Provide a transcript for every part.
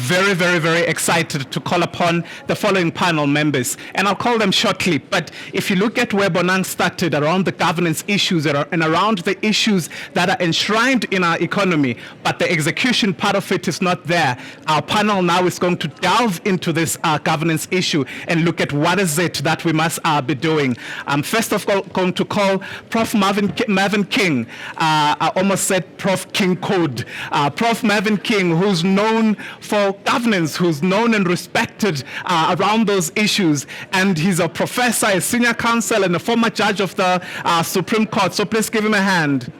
very, very, very excited to call upon the following panel members, and I'll call them shortly. But if you look at where Bonang started around the governance issues and around the issues that are enshrined in our economy, but the execution part of it is not there, our panel now is going to delve into this governance issue and look at what is it that we must be doing. I'm first of all going to call Prof. Mervyn King. I almost said Prof. King Code. Prof. Mervyn King, who's known for governance, who's known and respected around those issues, and he's a professor, a senior counsel, and a former judge of the Supreme Court. So please give him a hand.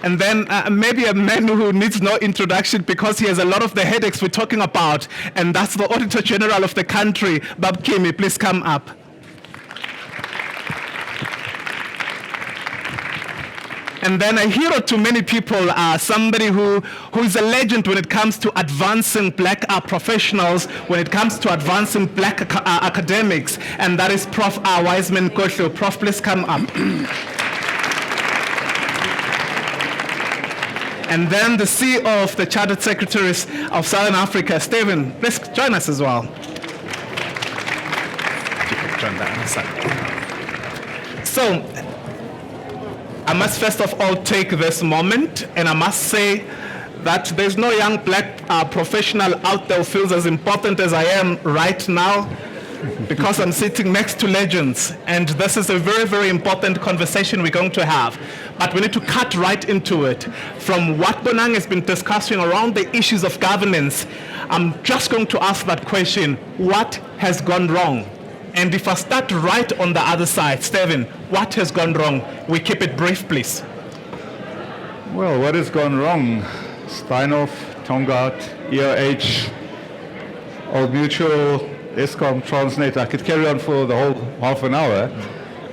And then maybe a man who needs no introduction because he has a lot of the headaches we're talking about, and that's the Auditor-General of the country, Bob Kimi. Please come up. And then a hero to many people, somebody who is a legend when it comes to advancing black professionals, when it comes to advancing black academics, and that is Prof. Wiseman Kotlo. Prof, please come up. And then the CEO of the Chartered Secretaries of Southern Africa, Stephen, please join us as well. So, I must first of all take this moment, and I must say that there's no young black professional out there who feels as important as I am right now, because I'm sitting next to legends, and this is a very, very important conversation we're going to have. But we need to cut right into it. From what Bonang has been discussing around the issues of governance, I'm just going to ask that question: what has gone wrong? And if I start right on the other side, Stephen, what has gone wrong? We keep it brief, please. Well, what has gone wrong? Steinhoff, Tongaat, EOH, Old Mutual, Eskom, Transnet. I could carry on for the whole half an hour.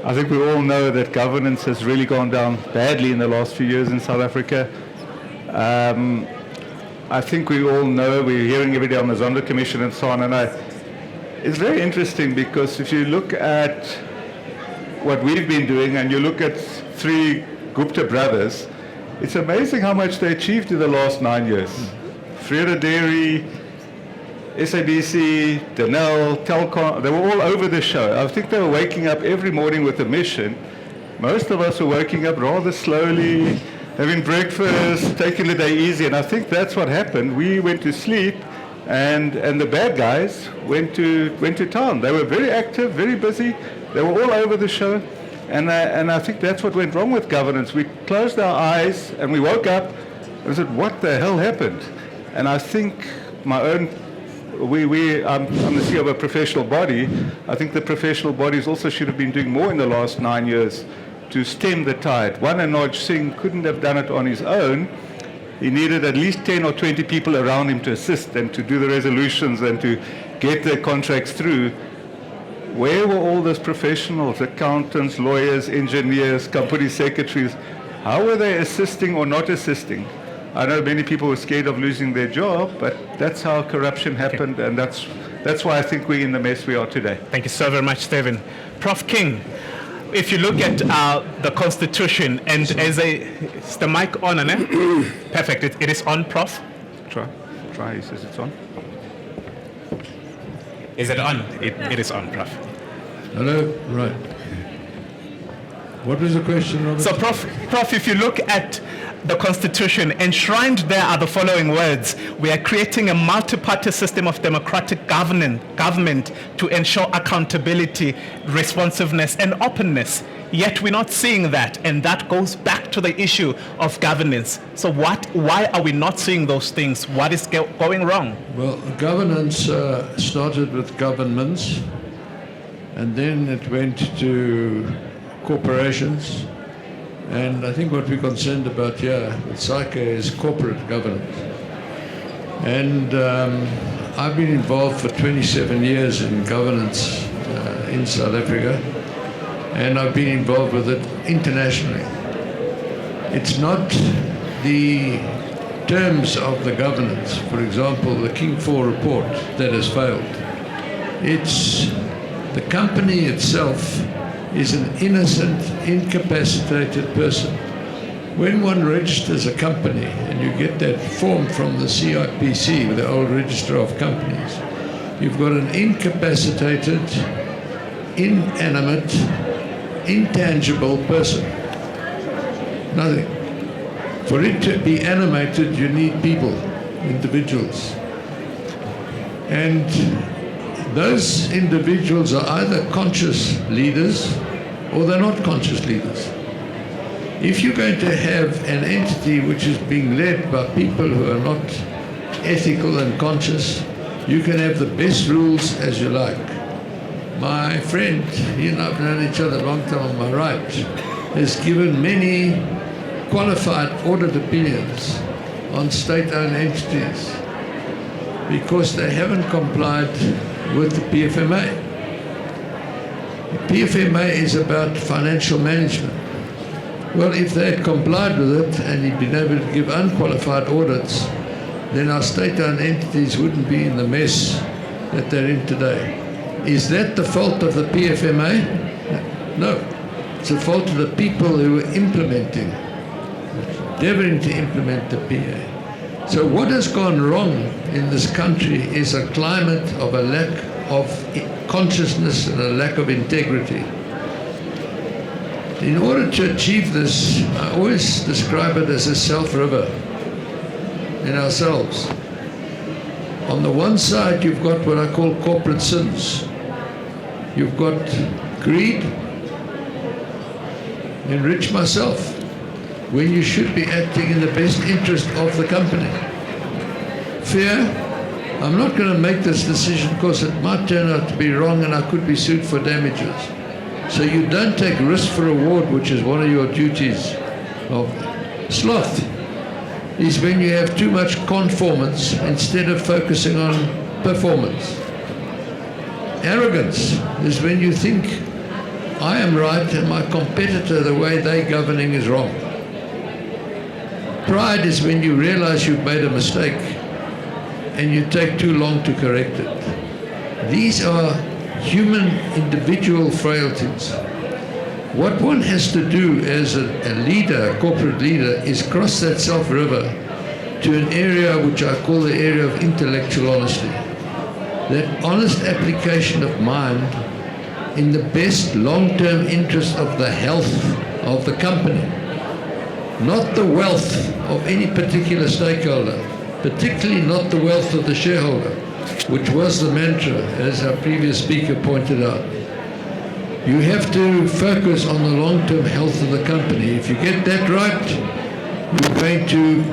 I think we all know that governance has really gone down badly in the last few years in South Africa. I think we all know, we're hearing every day on the Zondo Commission and so on, and it's very interesting because if you look at what we've been doing and you look at three Gupta brothers, it's amazing how much they achieved in the last 9 years. Freire Dairy, SABC, Denel, Telkom, they were all over the show. I think they were waking up every morning with a mission. Most of us were waking up rather slowly, having breakfast, taking the day easy, and I think that's what happened. We went to sleep, and the bad guys went to town. They were very active, very busy. They were all over the show, and I think that's what went wrong with governance. We closed our eyes, and we woke up, and said, what the hell happened? And I think my own... I'm the CEO of a professional body. I think the professional bodies also should have been doing more in the last 9 years to stem the tide. One, Anoj Singh couldn't have done it on his own. He needed at least 10 or 20 people around him to assist and to do the resolutions and to get the contracts through. Where were all those professionals, accountants, lawyers, engineers, company secretaries? How were they assisting or not assisting? I know many people were scared of losing their job, but that's how corruption happened, and that's why I think we're in the mess we are today. Thank you so very much, Stephen. Prof. King, if you look at the Constitution, and as is the mic on, perfect, it is on, Prof? Try, he says it's on. Is it on? It is on, Prof. Hello, right. What was the question, Robert? So, Prof, if you look at the Constitution, enshrined there are the following words: we are creating a multi-party system of democratic government to ensure accountability, responsiveness, and openness. Yet we're not seeing that, and that goes back to the issue of governance. So why are we not seeing those things? What is going wrong? Well, governance started with governments, and then it went to corporations. And I think what we're concerned about here with SAICA is corporate governance. And I've been involved for 27 years in governance in South Africa, and I've been involved with it internationally. It's not the terms of the governance, for example, the King 4 report, that has failed. It's the company itself is an innocent, incapacitated person when one registers a company, and you get that form from the CIPC, the old Register of Companies, you've got an incapacitated, inanimate, intangible person. Nothing. For it to be animated, you need people, individuals. And those individuals are either conscious leaders or they're not conscious leaders. If you're going to have an entity which is being led by people who are not ethical and conscious, you can have the best rules as you like. My friend, he and I have known each other a long time on my right, has given many qualified audit opinions on state-owned entities because they haven't complied with the PFMA. The PFMA is about financial management. Well, if they had complied with it and he'd been able to give unqualified audits, then our state-owned entities wouldn't be in the mess that they're in today. Is that the fault of the PFMA? No. It's the fault of the people who are implementing, endeavoring to implement the PA. So what has gone wrong in this country is a climate of a lack of consciousness and a lack of integrity. In order to achieve this, I always describe it as a self-river in ourselves. On the one side, you've got what I call corporate sins. You've got greed, enrich myself, when you should be acting in the best interest of the company. Fear, I'm not going to make this decision because it might turn out to be wrong and I could be sued for damages. So you don't take risk for reward, which is one of your duties. Of sloth is when you have too much conformance instead of focusing on performance. Arrogance is when you think I am right and my competitor, the way they're governing, is wrong. Pride is when you realize you've made a mistake and you take too long to correct it. These are human individual frailties. What one has to do as a leader, a corporate leader, is cross that self-river to an area which I call the area of intellectual honesty. That honest application of mind in the best long-term interest of the health of the company, not the wealth of any particular stakeholder, particularly not the wealth of the shareholder, which was the mantra, as our previous speaker pointed out. You have to focus on the long-term health of the company. If you get that right, you're going to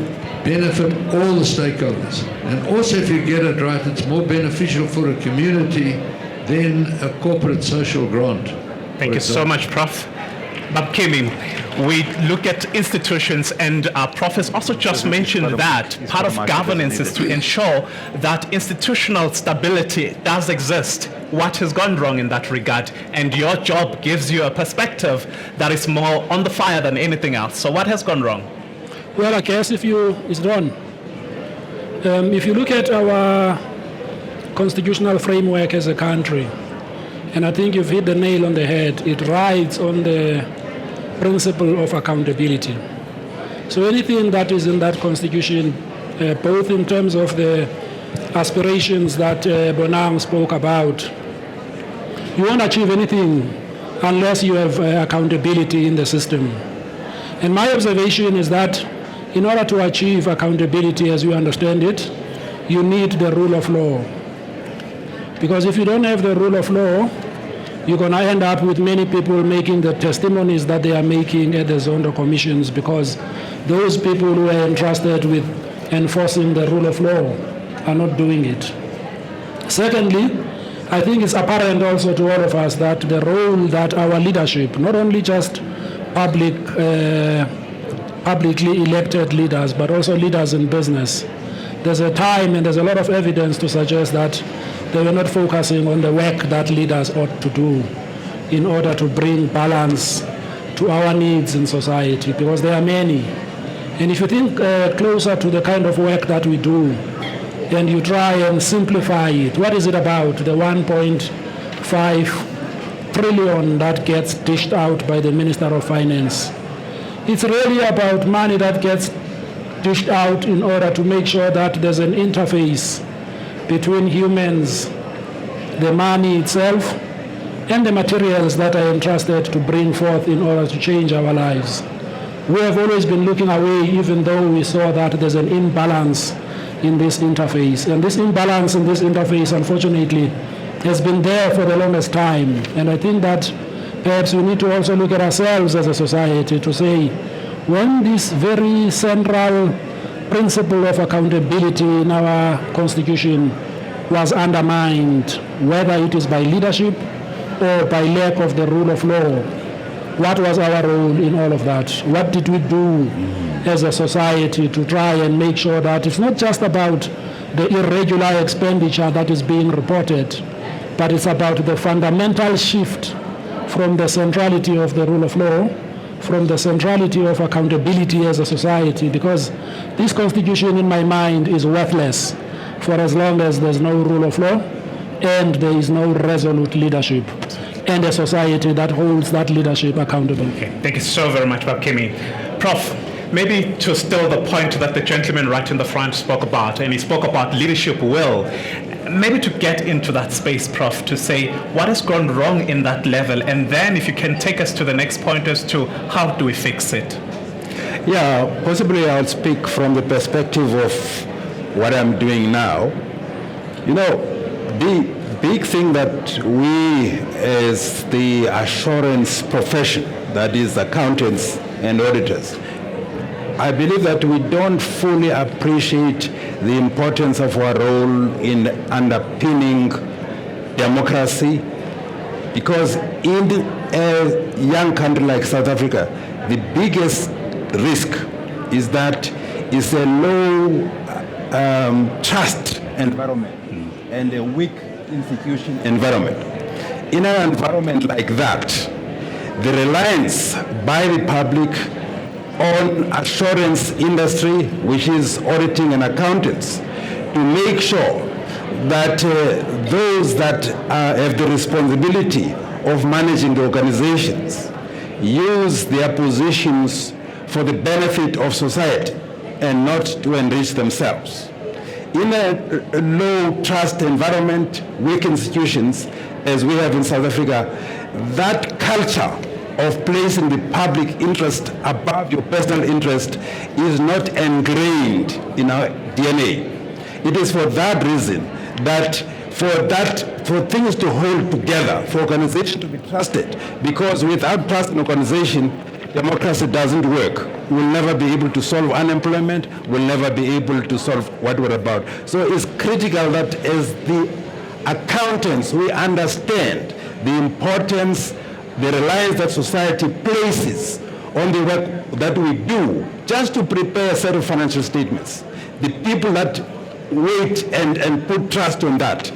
benefit all the stakeholders. And also, if you get it right, it's more beneficial for a community than a corporate social grant. Thank you so much, Prof. But Kimi, we look at institutions, and Prof has also just mentioned that part of governance is to ensure that institutional stability does exist. What has gone wrong in that regard? And your job gives you a perspective that is more on the fire than anything else. So what has gone wrong? Well, I guess it's wrong. If you look at our constitutional framework as a country, and I think you've hit the nail on the head, it rides on the principle of accountability. So anything that is in that constitution, both in terms of the aspirations that Bonang spoke about, you won't achieve anything unless you have accountability in the system. And my observation is that in order to achieve accountability as we understand it, you need the rule of law. Because if you don't have the rule of law, you're going to end up with many people making the testimonies that they are making at the Zondo commissions, because those people who are entrusted with enforcing the rule of law are not doing it. Secondly, I think it's apparent also to all of us that the role that our leadership, not only just publicly elected leaders, but also leaders in business, there's a time and there's a lot of evidence to suggest that they were not focusing on the work that leaders ought to do in order to bring balance to our needs in society, because there are many. And if you think closer to the kind of work that we do, and you try and simplify it, what is it about? The 1.5 trillion that gets dished out by the Minister of Finance. It's really about money that gets dished out in order to make sure that there's an interface between humans, the money itself, and the materials that are entrusted to bring forth in order to change our lives. We have always been looking away, even though we saw that there's an imbalance in this interface. And this imbalance in this interface, unfortunately, has been there for the longest time. And I think that perhaps we need to also look at ourselves as a society to say, when this very central principle of accountability in our constitution was undermined, whether it is by leadership or by lack of the rule of law, what was our role in all of that? What did we do as a society to try and make sure that it's not just about the irregular expenditure that is being reported, but it's about the fundamental shift from the centrality of the rule of law, from the centrality of accountability as a society, because this constitution, in my mind, is worthless for as long as there's no rule of law and there is no resolute leadership and a society that holds that leadership accountable. Okay. Thank you so very much, Prof. Kimi. Prof, maybe to still the point that the gentleman right in the front spoke about, and he spoke about leadership will, maybe to get into that space, Prof, to say what has gone wrong in that level, and then if you can take us to the next point as to how do we fix it? Yeah, possibly I'll speak from the perspective of what I'm doing now. You know, the big thing that we as the assurance profession, that is accountants and auditors, I believe that we don't fully appreciate the importance of our role in underpinning democracy, because in a young country like South Africa, the biggest risk is that it's a low trust environment and a weak institution environment. In an environment like that, the reliance by the public on assurance industry, which is auditing and accountants, to make sure that those that have the responsibility of managing the organizations use their positions for the benefit of society and not to enrich themselves. In a low trust environment, weak institutions, as we have in South Africa, that culture of placing the public interest above your personal interest is not ingrained in our DNA. It is for that reason that for things to hold together, for organization to be trusted, because without trust in organization, democracy doesn't work. We'll never be able to solve unemployment. We'll never be able to solve what we're about. So it's critical that as the accountants, we understand the importance, the reliance that society places on the work that we do just to prepare a set of financial statements. The people that wait and put trust on that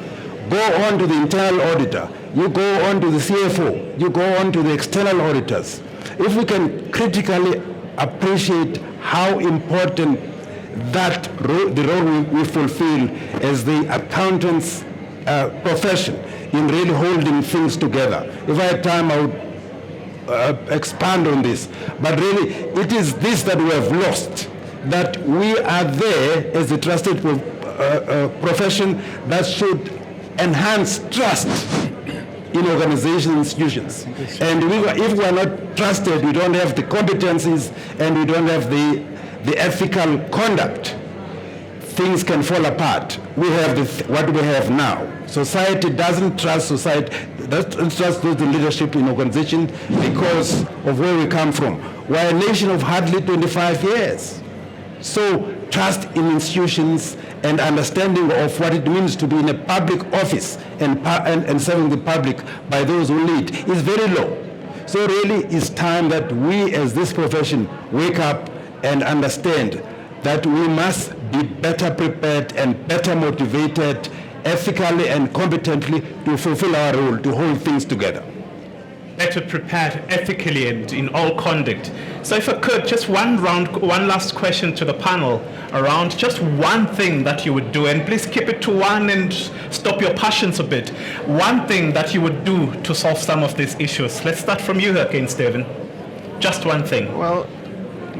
go on to the internal auditor, you go on to the CFO, you go on to the external auditors. If we can critically appreciate how important that the role we fulfill as the accountants profession in really holding things together. If I had time, I would expand on this. But really, it is this that we have lost, that we are there as a trusted profession that should enhance trust in organizations and institutions. And if we are not trusted, we don't have the competencies and we don't have the ethical conduct, things can fall apart. We have what we have now. Society doesn't trust the leadership in organizations because of where we come from. We're a nation of hardly 25 years. So trust in institutions and understanding of what it means to be in a public office and serving the public by those who lead is very low. So really it's time that we as this profession wake up and understand that we must be better prepared and better motivated ethically and competently to fulfill our role, to hold things together. Better prepared ethically and in all conduct. So if I could, just one last question to the panel around just one thing that you would do, and please keep it to one and stop your passions a bit. One thing that you would do to solve some of these issues. Let's start from you again, Stephen. Just one thing. Well,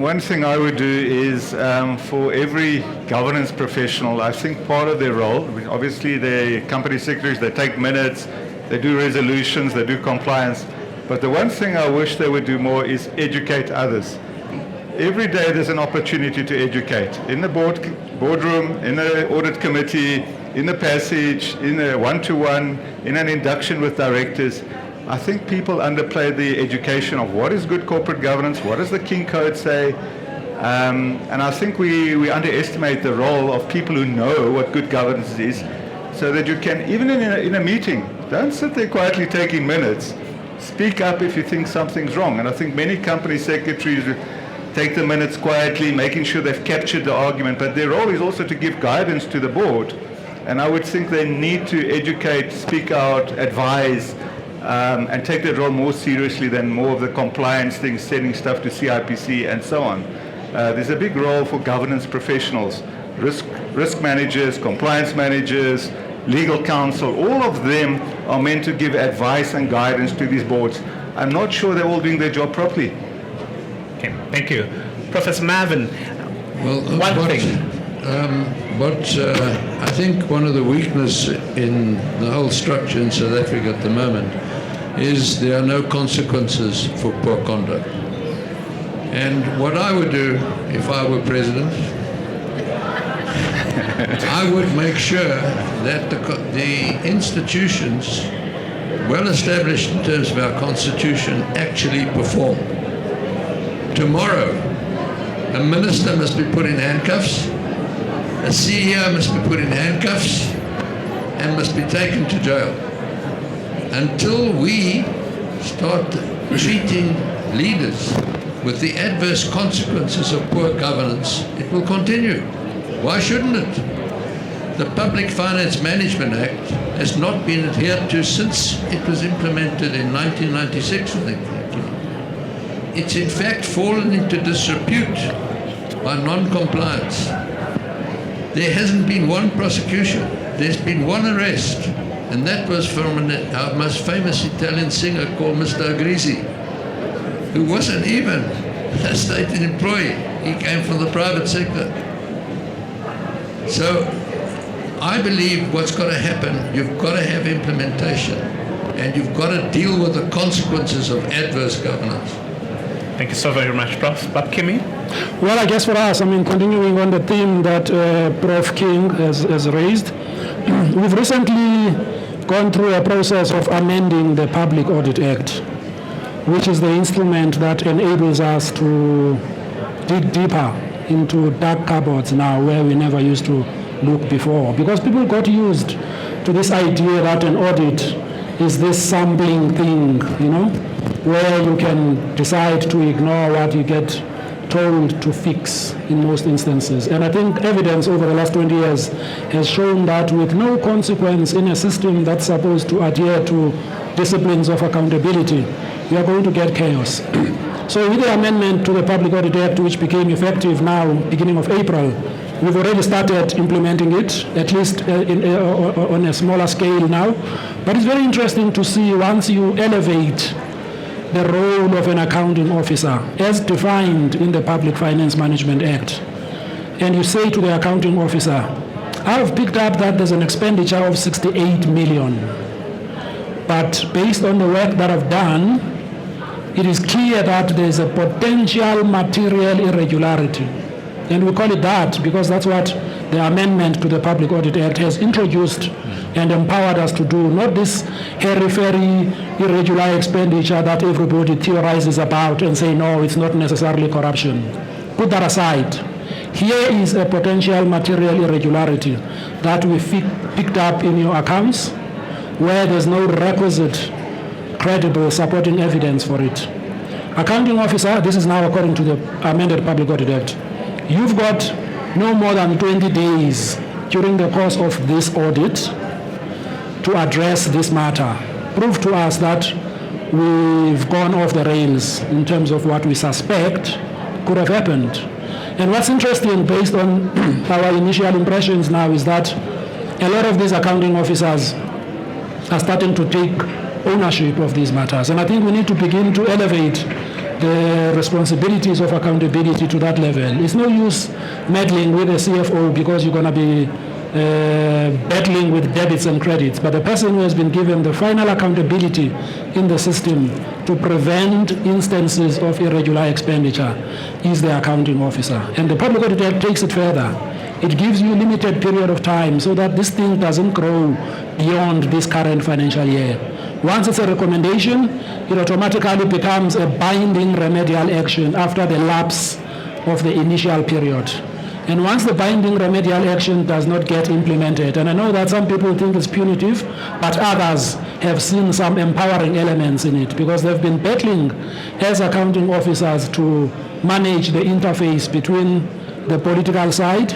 one thing I would do is for every governance professional, I think part of their role, obviously the company secretaries, they take minutes, they do resolutions, they do compliance, but the one thing I wish they would do more is educate others. Every day there's an opportunity to educate. In the boardroom, in the audit committee, in the passage, in a one-to-one, in an induction with directors. I think people underplay the education of what is good corporate governance, what does the King Code say, and I think we underestimate the role of people who know what good governance is, so that you can, even in a meeting, don't sit there quietly taking minutes. Speak up if you think something's wrong. And I think many company secretaries take the minutes quietly, making sure they've captured the argument, but their role is also to give guidance to the board. And I would think they need to educate, speak out, advise, and take that role more seriously than more of the compliance things, sending stuff to CIPC and so on. There's a big role for governance professionals, risk managers, compliance managers, legal counsel. All of them are meant to give advice and guidance to these boards. I'm not sure they're all doing their job properly. Okay, thank you. Professor Mervyn, I think one of the weaknesses in the whole structure in South Africa at the moment is there are no consequences for poor conduct. And what I would do if I were president, I would make sure that the institutions, well established in terms of our constitution, actually perform. Tomorrow, a minister must be put in handcuffs, a CEO must be put in handcuffs, and must be taken to jail. Until we start treating leaders with the adverse consequences of poor governance, it will continue. Why shouldn't it? The Public Finance Management Act has not been adhered to since it was implemented in 1996, I think. It's in fact fallen into disrepute by non-compliance. There hasn't been one prosecution. There's been one arrest, and that was from our most famous Italian singer called Mr. Agrisi, who wasn't even a state employee. He came from the private sector. So I believe what's got to happen, you've got to have implementation, and you've got to deal with the consequences of adverse governance. Thank you so very much, Prof. But Kimi? Well, I guess for us, continuing on the theme that Prof. King has raised, we've recently gone through a process of amending the Public Audit Act, which is the instrument that enables us to dig deeper into dark cupboards now where we never used to look before. Because people got used to this idea that an audit is this sampling thing, where you can decide to ignore what you get told to fix in most instances. And I think evidence over the last 20 years has shown that with no consequence in a system that's supposed to adhere to disciplines of accountability, we are going to get chaos. So with the amendment to the Public Audit Act, which became effective now, beginning of April, we've already started implementing it, at least on a smaller scale now. But it's very interesting to see once you elevate the role of an accounting officer as defined in the Public Finance Management Act, and you say to the accounting officer, I've picked up that there's an expenditure of 68 million, but based on the work that I've done, it is clear that there's a potential material irregularity. And we call it that because that's what the amendment to the Public Audit Act has introduced and empowered us to do, not this hairy-fairy irregular expenditure that everybody theorizes about and say, no, it's not necessarily corruption. Put that aside. Here is a potential material irregularity that we picked up in your accounts where there's no requisite credible supporting evidence for it. Accounting officer, this is now according to the amended Public Audit Act, you've got no more than 20 days during the course of this audit to address this matter. Prove to us that we've gone off the rails in terms of what we suspect could have happened. And what's interesting based on our initial impressions now is that a lot of these accounting officers are starting to take ownership of these matters. And I think we need to begin to elevate the responsibilities of accountability to that level. It's no use meddling with the CFO because you're going to be battling with debits and credits, but the person who has been given the final accountability in the system to prevent instances of irregular expenditure is the accounting officer. And the public auditor takes it further. It gives you a limited period of time so that this thing doesn't grow beyond this current financial year. Once it's a recommendation, it automatically becomes a binding remedial action after the lapse of the initial period. And once the binding remedial action does not get implemented, and I know that some people think it's punitive, but others have seen some empowering elements in it because they've been battling as accounting officers to manage the interface between the political side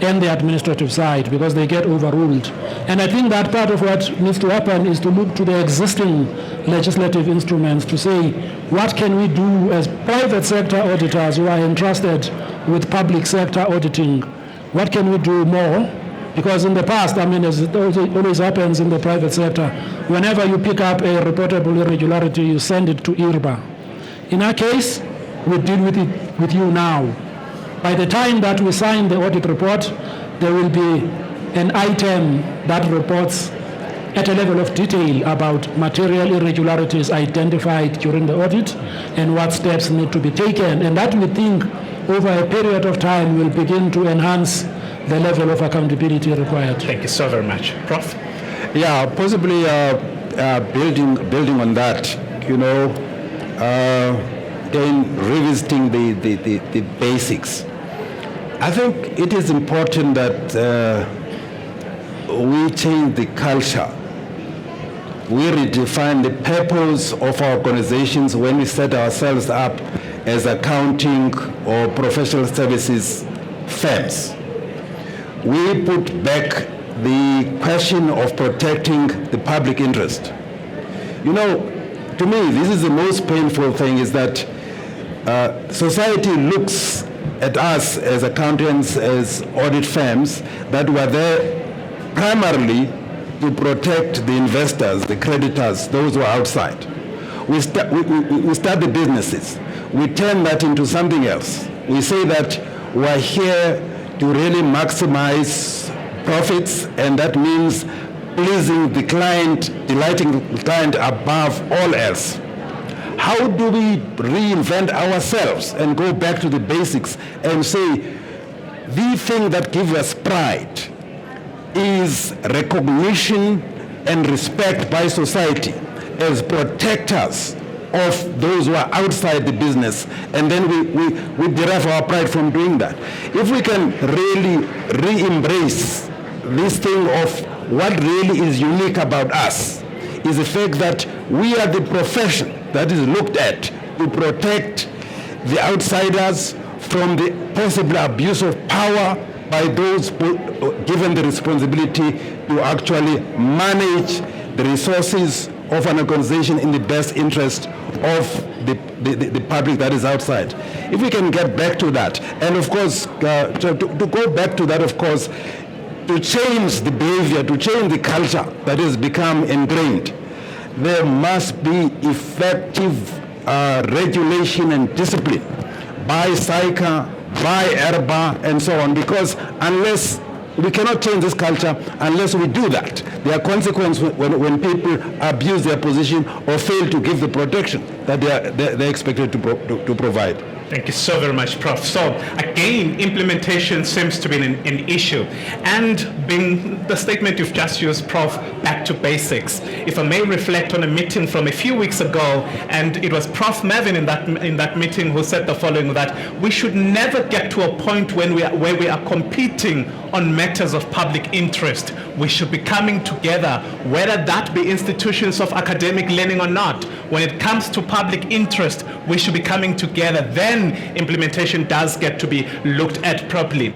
and the administrative side because they get overruled. And I think that part of what needs to happen is to look to the existing legislative instruments to say, what can we do as private sector auditors who are entrusted with public sector auditing? What can we do more? Because in the past, I mean, as it always happens in the private sector, whenever you pick up a reportable irregularity, you send it to IRBA. In our case, we deal with it with you now. By the time that we sign the audit report, there will be an item that reports at a level of detail about material irregularities identified during the audit and what steps need to be taken. And that we think over a period of time will begin to enhance the level of accountability required. Thank you so very much. Prof? Yeah, possibly building on that, again, revisiting the basics. I think it is important that we change the culture. We redefine the purpose of our organizations when we set ourselves up as accounting or professional services firms. We put back the question of protecting the public interest. To me, this is the most painful thing, is that society looks at us as accountants, as audit firms, that were there primarily to protect the investors, the creditors, those who are outside. We start the businesses. We turn that into something else. We say that we're here to really maximize profits, and that means pleasing the client, delighting the client above all else. How do we reinvent ourselves and go back to the basics and say the thing that gives us pride is recognition and respect by society as protectors of those who are outside the business, and then we derive our pride from doing that. If we can really re-embrace this thing of what really is unique about us, is the fact that we are the profession that is looked at to protect the outsiders from the possible abuse of power by those given the responsibility to actually manage the resources of an organization in the best interest of the public that is outside. If we can get back to that, and of course, to go back to that, of course, to change the behavior, to change the culture that has become ingrained, there must be effective regulation and discipline by SAICA, by IRBA, and so on, because unless we cannot change this culture unless we do that. There are consequences when people abuse their position or fail to give the protection that they're expected to provide. Thank you so very much, Prof. So again, implementation seems to be an issue. And being the statement you've just used, Prof, back to basics. If I may reflect on a meeting from a few weeks ago, and it was Prof Mervyn in that meeting who said the following, that we should never get to a point where we are competing on matters of public interest. We should be coming together, whether that be institutions of academic learning or not. When it comes to public interest, we should be coming together. Then implementation does get to be looked at properly.